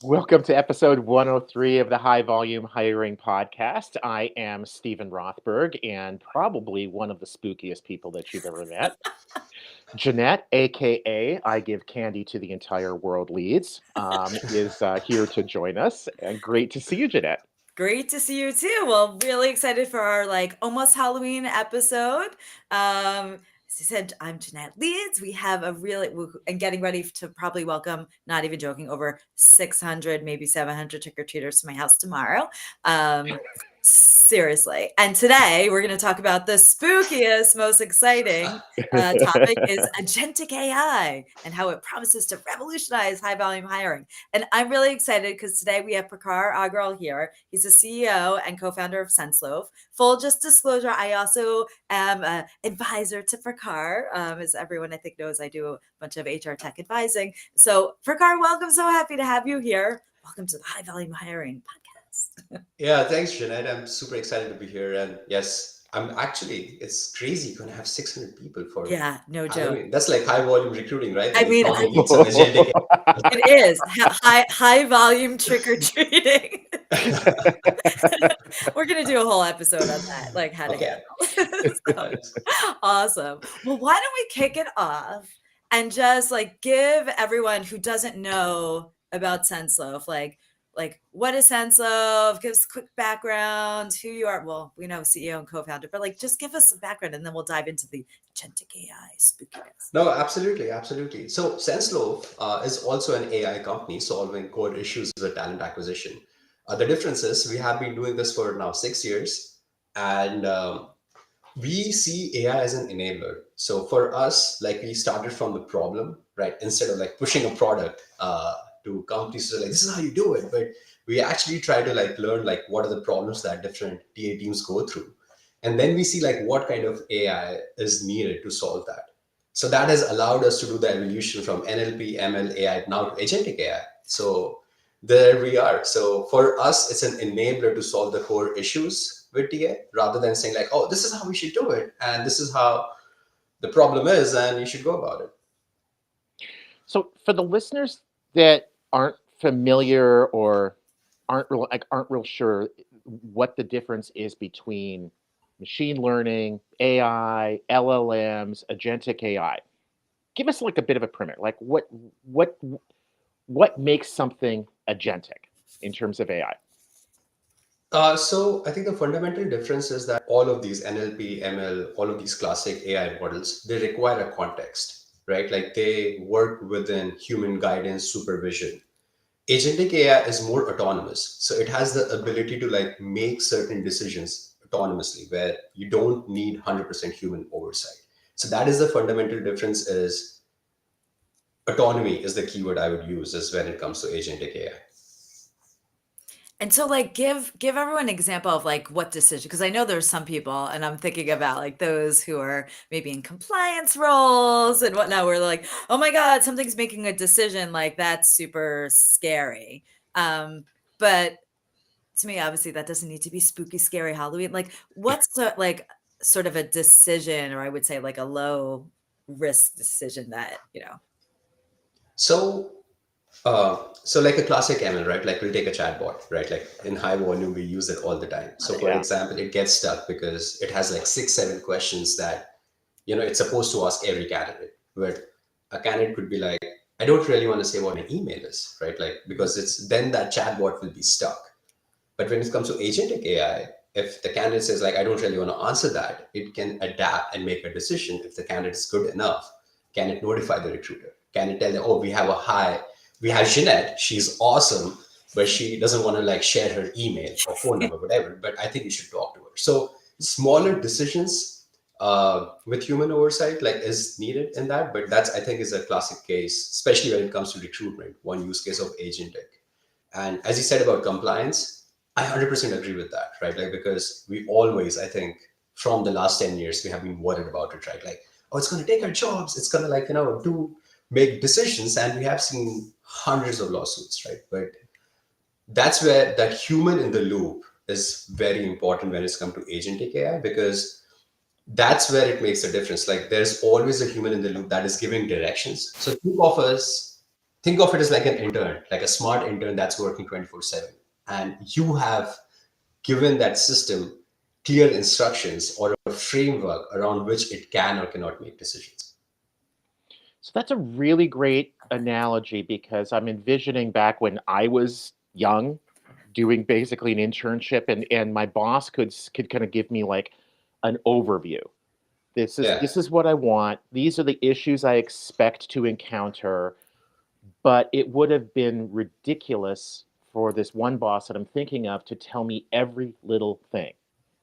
Welcome to episode 103 of the High Volume Hiring Podcast. I am Stephen Rothberg and probably one of the spookiest people that you've ever met. Jeanette, aka I give candy to the entire world, Leeds, is here to join us. And great to see you, Jeanette. Great to see you too. Well, really excited for our almost Halloween episode. As I said, I'm Jeanette Leeds. We have and getting ready to probably welcome, not even joking, over 600, maybe 700 trick-or-treaters to my house tomorrow. Seriously. And today we're going to talk about the spookiest, most exciting topic is agentic AI and how it promises to revolutionize high volume hiring. And I'm really excited because today we have Prakhar Agrawal here. He's the CEO and co-founder of SenseLoaf. Full just disclosure, I also am an advisor to Prakhar. As everyone I think knows, I do a bunch of HR tech advising. So Prakhar, welcome. So happy to have you here. Welcome to the High Volume Hiring Podcast. Yeah, thanks, Jeanette. I'm super excited to be here. And yes, it's crazy you're going to have 600 people for Yeah, no joke. Halloween. That's like high volume recruiting, right? I And you mean, probably need some agentic. it is high volume trick or treating. We're gonna do a whole episode on that, like how to Okay. handle. Awesome. Well, why don't we kick it off and just give everyone who doesn't know about SenseLoaf, what is SenseLoaf? Give us a quick background, who you are. Well, we know CEO and co-founder, but just give us a background and then we'll dive into the agentic AI spookiness. No, absolutely, absolutely. So SenseLoaf is also an AI company solving core issues with talent acquisition. The difference is we have been doing this for now 6 years, and we see AI as an enabler. So for us, we started from the problem, right? Instead of pushing a product to companies, so this is how you do it. But we actually try to learn what are the problems that different TA teams go through, and then we see what kind of AI is needed to solve that. So that has allowed us to do the evolution from NLP, ML, AI now to agentic AI. So there we are. So for us, it's an enabler to solve the core issues with TA rather than saying oh, this is how we should do it. And this is how the problem is, and you should go about it. So for the listeners that aren't familiar or aren't real sure what the difference is between machine learning, AI, LLMs, agentic AI, give us a bit of a primer. What makes something agentic in terms of AI? So I think the fundamental difference is that all of these NLP, ML, all of these classic AI models, they require a context, right? They work within human guidance, supervision. Agentic AI is more autonomous. So it has the ability to make certain decisions autonomously where you don't need 100% human oversight. So that is the fundamental difference is autonomy is the keyword I would use is when it comes to agentic AI. And so give everyone an example of what decision, because I know there's some people, and I'm thinking about those who are maybe in compliance roles and whatnot, where they're oh my God, something's making a decision, that's super scary. But to me, obviously that doesn't need to be spooky, scary Halloween. What's sort of a decision, or I would say a low risk decision that, So so like a classic ML, right? We'll take a chatbot, right? In high volume, we use it all the time. So for Yeah. example, it gets stuck because it has 6, 7 questions that, it's supposed to ask every candidate. But a candidate could be I don't really want to say what my email is, right? Because it's then that chatbot will be stuck. But when it comes to agentic AI, if the candidate says I don't really want to answer that, it can adapt and make a decision. If the candidate is good enough, can it notify the recruiter? Can it tell them, oh, we have Jeanette, she's awesome, but she doesn't want to share her email or phone number, whatever. But I think you should talk to her. So smaller decisions with human oversight is needed in that. But that's I think is a classic case, especially when it comes to recruitment. One use case of agentic. And as you said about compliance, I 100% agree with that, right? Because we always, I think, from the last 10 years, we have been worried about it, right? Oh, it's going to take our jobs. It's going to, make decisions. And we have seen hundreds of lawsuits, right? But that's where that human in the loop is very important when it's come to agentic AI, because that's where it makes a difference. There's always a human in the loop that is giving directions. So think think of it as like an intern, like a smart intern that's working 24/7. And you have given that system clear instructions or a framework around which it can or cannot make decisions. So that's a really great analogy because I'm envisioning back when I was young, doing basically an internship, and my boss could kind of give me like an overview. Yeah. This is what I want. These are the issues I expect to encounter. But it would have been ridiculous for this one boss that I'm thinking of to tell me every little thing.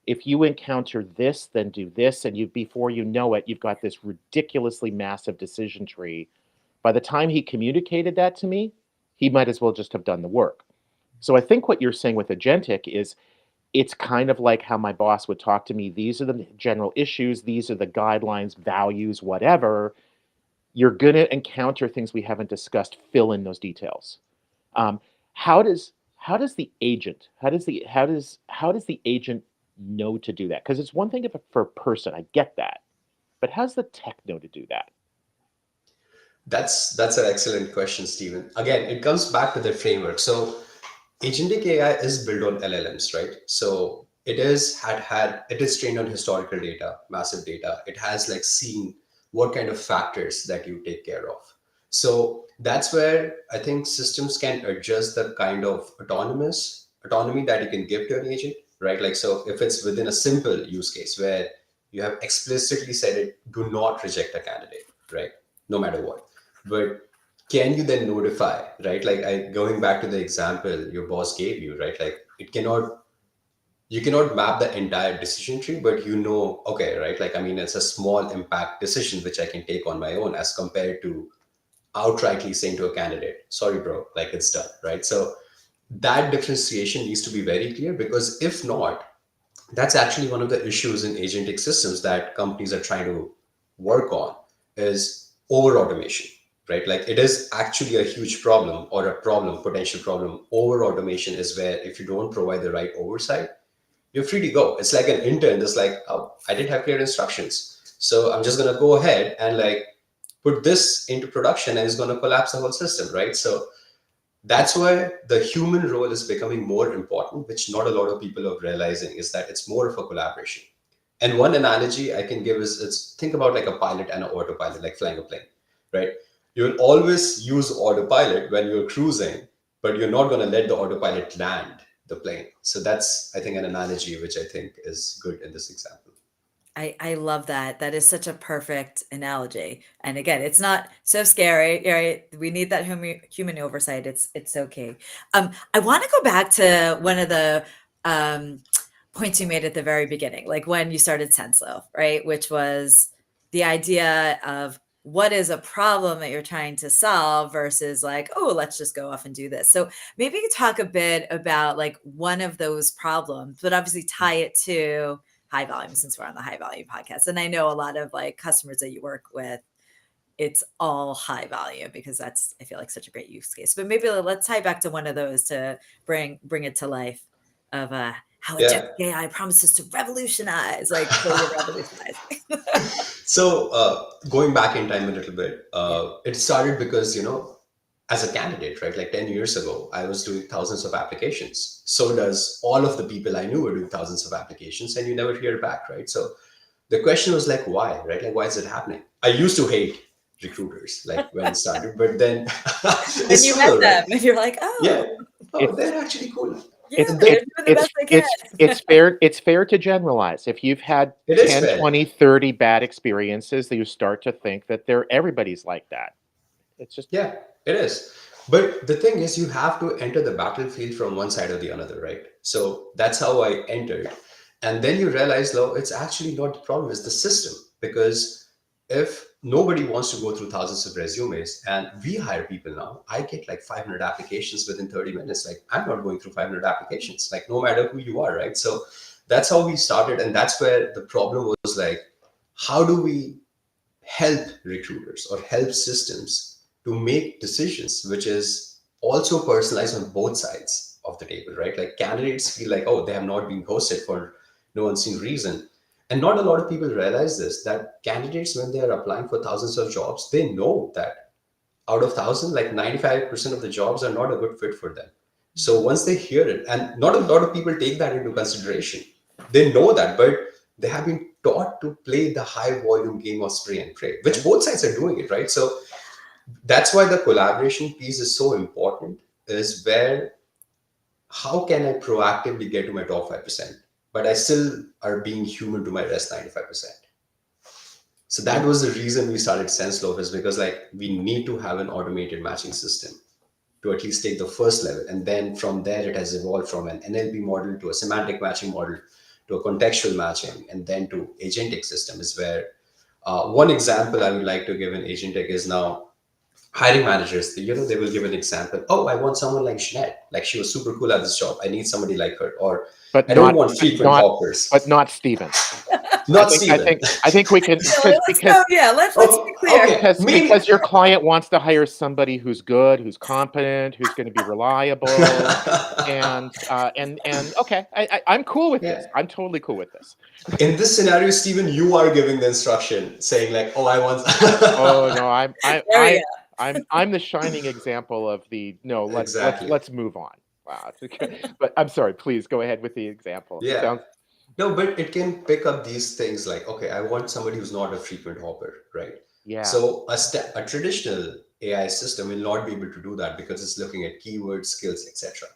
If you encounter this, then do this, and you before you know it, you've got this ridiculously massive decision tree. By the time he communicated that to me, he might as well just have done the work. So I think what you're saying with agentic is it's kind of like how my boss would talk to me. These are the general issues, these are the guidelines, values, whatever. You're going to encounter things we haven't discussed. Fill in those details. Um, how does the agent how does the agent know to do that? Because it's one thing if for a person, I get that, but how's the tech know to do that? That's an excellent question, Stephen. Again, it comes back to the framework. So agentic AI is built on LLMs, right? So it is trained on historical data, massive data. It has like seen what kind of factors that you take care of. So that's where I think systems can adjust the kind of autonomy that you can give to an agent, right? Like so if it's within a simple use case where you have explicitly said it, do not reject a candidate, right? No matter what. But can you then notify, right? Like going back to the example your boss gave you, right? Like you cannot map the entire decision tree, but you know, okay, right? Like, I mean, it's a small impact decision which I can take on my own as compared to outrightly saying to a candidate, sorry, bro, like it's done, right? So that differentiation needs to be very clear because if not, that's actually one of the issues in agentic systems that companies are trying to work on is over automation, right? Like it is actually a huge problem or a problem, potential problem. Over automation is where if you don't provide the right oversight, you're free to go. It's like an intern that's like, oh, I didn't have clear instructions, so I'm just going to go ahead and like put this into production and it's going to collapse the whole system, right? So that's why the human role is becoming more important, which not a lot of people are realizing is that it's more of a collaboration. And one analogy I can give is it's think about like a pilot and an autopilot, like flying a plane, right? You'll always use autopilot when you're cruising, but you're not going to let the autopilot land the plane. So that's, I think, an analogy which I think is good in this example. I love that. That is such a perfect analogy. And again, it's not so scary, right? We need that human oversight. It's okay. I want to go back to one of the points you made at the very beginning, like when you started SenseLoaf, right? Which was the idea of what is a problem that you're trying to solve versus like, oh, let's just go off and do this. So maybe you could talk a bit about like one of those problems, but obviously tie it to high volume since we're on the high volume podcast. And I know a lot of like customers that you work with, it's all high volume because that's, I feel like such a great use case. But maybe let's tie back to one of those to bring it to life of how Yeah. agentic AI promises to revolutionize, like fully revolutionize. So going back in time a little bit, it started because, you know, as a candidate, right? Like 10 years ago, I was doing thousands of applications. So does all of the people I knew were doing thousands of applications and you never hear back, right? So the question was like, why, right? Like, why is it happening? I used to hate recruiters, like when it started, but then When it's you true met though, right? them and you're like, oh, Yeah. Oh, It's they're actually cool. yeah, it's And they're then doing the best they can. it's fair to generalize. If you've had it is 10, fair. 20, 30 bad experiences, that you start to think that everybody's like that. It's just Yeah, it is. But the thing is, you have to enter the battlefield from one side or the other, right? So that's how I entered. And then you realize, no, it's actually not the problem, it's the system. Because if nobody wants to go through thousands of resumes and we hire people now, I get like 500 applications within 30 minutes. Like, I'm not going through 500 applications, like, no matter who you are, right? So that's how we started. And that's where the problem was like, how do we help recruiters or help systems to make decisions which is also personalized on both sides of the table, right? Like candidates feel like, oh, they have not been ghosted for no unseen reason. And not a lot of people realize this, that candidates, when they are applying for thousands of jobs, they know that out of 1,000, like 95% of the jobs are not a good fit for them. So once they hear it, and not a lot of people take that into consideration, they know that, but they have been taught to play the high volume game of spray and pray, which both sides are doing it, right? So that's why the collaboration piece is so important, is where how can I proactively get to my top 5%, but I still are being human to my rest 95%. So that was the reason we started SenseLoaf, is because like we need to have an automated matching system to at least take the first level. And then from there, it has evolved from an NLP model to a semantic matching model to a contextual matching, and then to agentic system is where one example I would like to give in agentic is now hiring managers, they will give an example. Oh, I want someone like Jeanette. Like she was super cool at this job. I need somebody like her. Or But I don't not, want frequent hoppers. but not Steven. Not I Steven. think we can, Let's be clear. Okay. because your client wants to hire somebody who's good, who's competent, who's going to be reliable, and okay, I'm cool with this. I'm totally cool with this. In this scenario, Steven, you are giving the instruction, saying like, "Oh, I want." Oh no, I'm the shining example of the no. Exactly. Let's move on. Wow, but I'm sorry. Please go ahead with the example. Yeah. No, but it can pick up these things like, okay, I want somebody who's not a frequent hopper, right? Yeah. So a traditional AI system will not be able to do that because it's looking at keywords, skills, etc.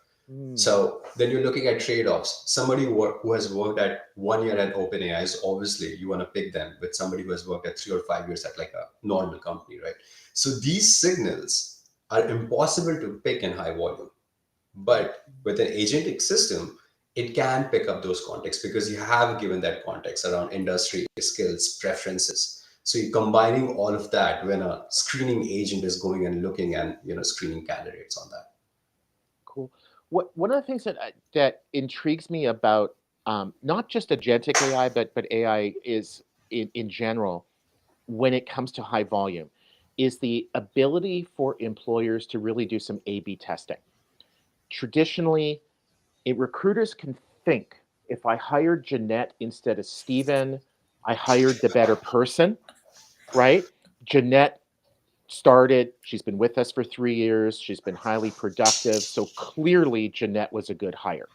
So then you're looking at trade-offs. Somebody who has worked at 1 year at OpenAI is obviously you want to pick them with somebody who has worked at 3 or 5 years at like a normal company, right? So these signals are impossible to pick in high volume. But with an agentic system, it can pick up those contexts because you have given that context around industry, skills, preferences. So you're combining all of that when a screening agent is going and looking and screening candidates on that. Cool. One of the things that intrigues me about not just agentic AI, but AI is in general, when it comes to high volume, is the ability for employers to really do some A/B testing. Traditionally, recruiters can think, if I hired Jeanette instead of Steven, I hired the better person, right? Jeanette started, she's been with us for 3 years, she's been highly productive, so clearly Jeanette was a good hire.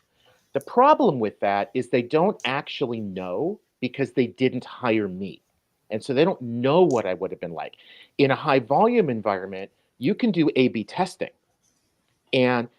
The problem with that is they don't actually know because they didn't hire me. And so they don't know what I would have been like. In a high volume environment, you can do A/B testing. And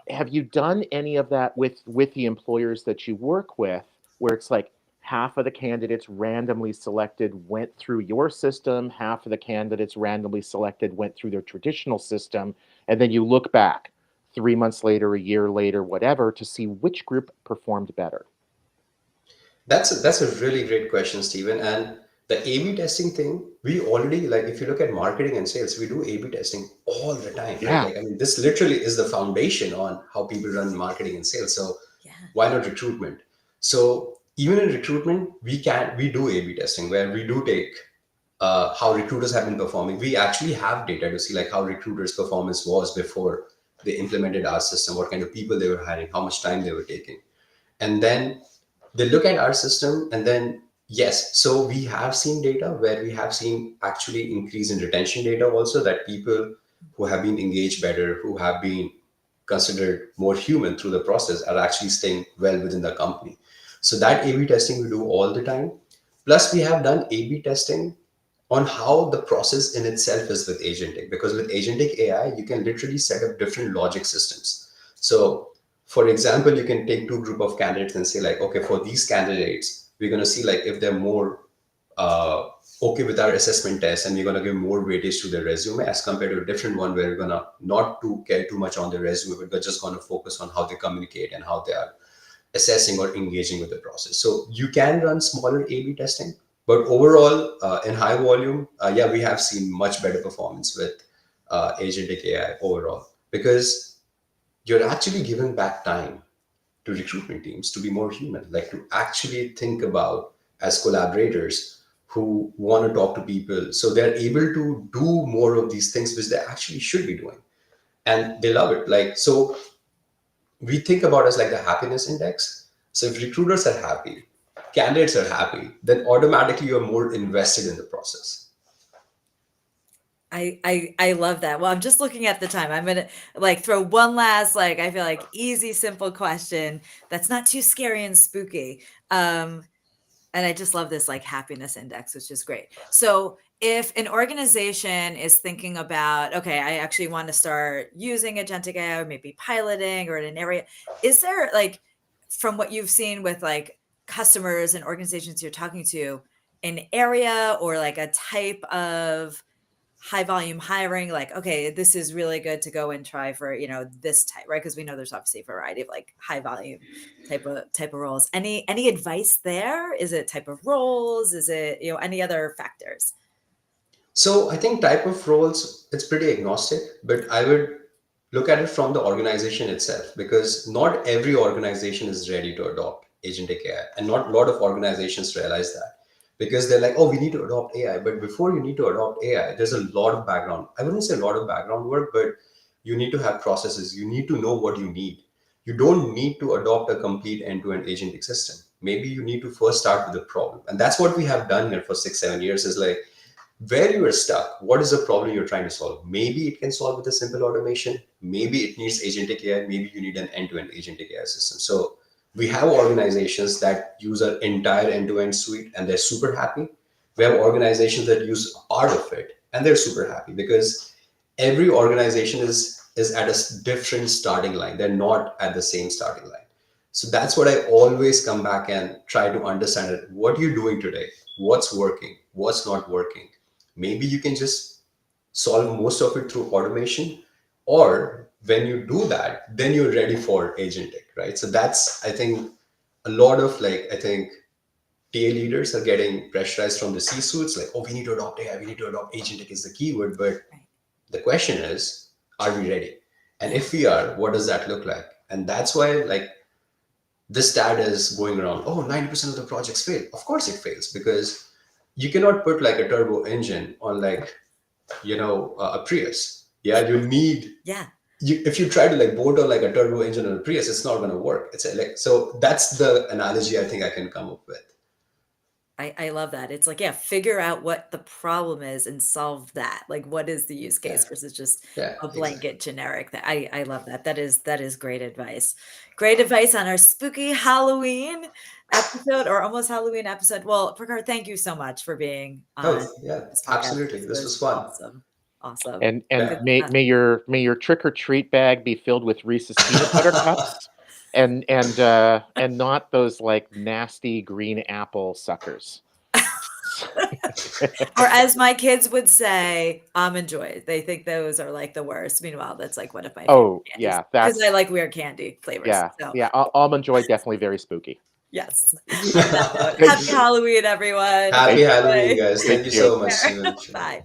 have you done any of that with the employers that you work with, where it's like half of the candidates randomly selected went through your system, half of the candidates randomly selected went through their traditional system, and then you look back 3 months later, a year later, whatever, to see which group performed better? That's a really great question, Stephen. And the A/B testing thing, we already, like, if you look at marketing and sales, we do A/B testing all the time. Yeah. Right? Like, I mean, this literally is the foundation on how people run marketing and sales. So why not recruitment? So even in recruitment, we do A/B testing where we do take how recruiters have been performing. We actually have data to see like how recruiters' performance was before they implemented our system, what kind of people they were hiring, how much time they were taking, and then they look at our system, and then yes, so we have seen data where we have seen actually increase in retention data also, that people who have been engaged better, who have been considered more human through the process, are actually staying well within the company. So that A/B testing we do all the time. Plus we have done A/B testing on how the process in itself is with agentic, because with agentic AI you can literally set up different logic systems. So for example, you can take two group of candidates and say like, okay, for these candidates we're going to see like if they're more okay with our assessment test, and we're going to give more weightage to their resume as compared to a different one where we're going to not to care too much on their resume, but we're just going to focus on how they communicate and how they are assessing or engaging with the process. So you can run smaller A/B testing, but overall, in high volume, yeah, we have seen much better performance with agentic AI overall, because you're actually giving back time to recruitment teams to be more human, like to actually think about as collaborators who want to talk to people. So they're able to do more of these things which they actually should be doing. And they love it. Like, so we think about as like the happiness index. So if recruiters are happy, candidates are happy, then automatically you're more invested in the process. I love that. Well, I'm just looking at the time. I'm gonna like throw one last, like, I feel like easy, simple question that's not too scary and spooky. And I just love this like happiness index, which is great. So if an organization is thinking about, okay, I actually want to start using agentic AI, or maybe piloting or in an area, is there like, from what you've seen with like customers and organizations you're talking to, an area or like a type of high volume hiring, like, okay, this is really good to go and try for, this type, right? Because we know there's obviously a variety of like high volume type of roles. Any advice there? Is it type of roles? Is it, any other factors? So I think type of roles, it's pretty agnostic, but I would look at it from the organization itself, because not every organization is ready to adopt agentic AI, and not a lot of organizations realize that, because they're like, oh, we need to adopt AI. But before you need to adopt AI, there's a lot of background. I wouldn't say a lot of background work, but you need to have processes. You need to know what you need. You don't need to adopt a complete end-to-end agentic system. Maybe you need to first start with the problem. And that's what we have done here for 6-7 years, is like, where you are stuck, what is the problem you're trying to solve? Maybe it can solve with a simple automation. Maybe it needs agentic AI. Maybe you need an end-to-end agentic AI system. So we have organizations that use our entire end-to-end suite and they're super happy. We have organizations that use part of it and they're super happy, because every organization is at a different starting line. They're not at the same starting line. So that's what I always come back and try to understand it. What are you doing today? What's working? What's not working? Maybe you can just solve most of it through automation, or when you do that, then you're ready for agentic, right? So that's, I think, a lot of like, I think TA leaders are getting pressurized from the C-suites, like, oh, we need to adopt AI, we need to adopt agentic is the keyword. But the question is, are we ready? And if we are, what does that look like? And that's why, like, this stat is going around, oh, 90% of the projects fail. Of course it fails, because you cannot put like a turbo engine on like, a Prius. Yeah, you need, Yeah. if you try to like bolt on like a turbo engine on a Prius, it's not going to work. It's like, so that's the analogy I think I can come up with. I love that. It's like, yeah, figure out what the problem is and solve that. Like, what is the use case Yeah. versus just Yeah, a blanket exactly. generic that I love that. That is great advice. Great advice on our spooky Halloween episode, or almost Halloween episode. Well, Prakhar, thank you so much for being on Oh, yeah, this podcast. absolutely. This This was was fun. awesome. Awesome. And Good Yeah. may stuff. your trick or treat bag be filled with Reese's peanut butter cups, and not those like nasty green apple suckers. Or as my kids would say, almond joy. They think those are like the worst. Meanwhile, that's like one of my favorite Oh candies yeah, because I that's like weird candy flavors. yeah So yeah. Almond Joy definitely very spooky. yes. On that note, happy Halloween, everyone. Happy Thank Halloween, Enjoy. guys. thank Thank you you. so much, Take care. Steven. Bye.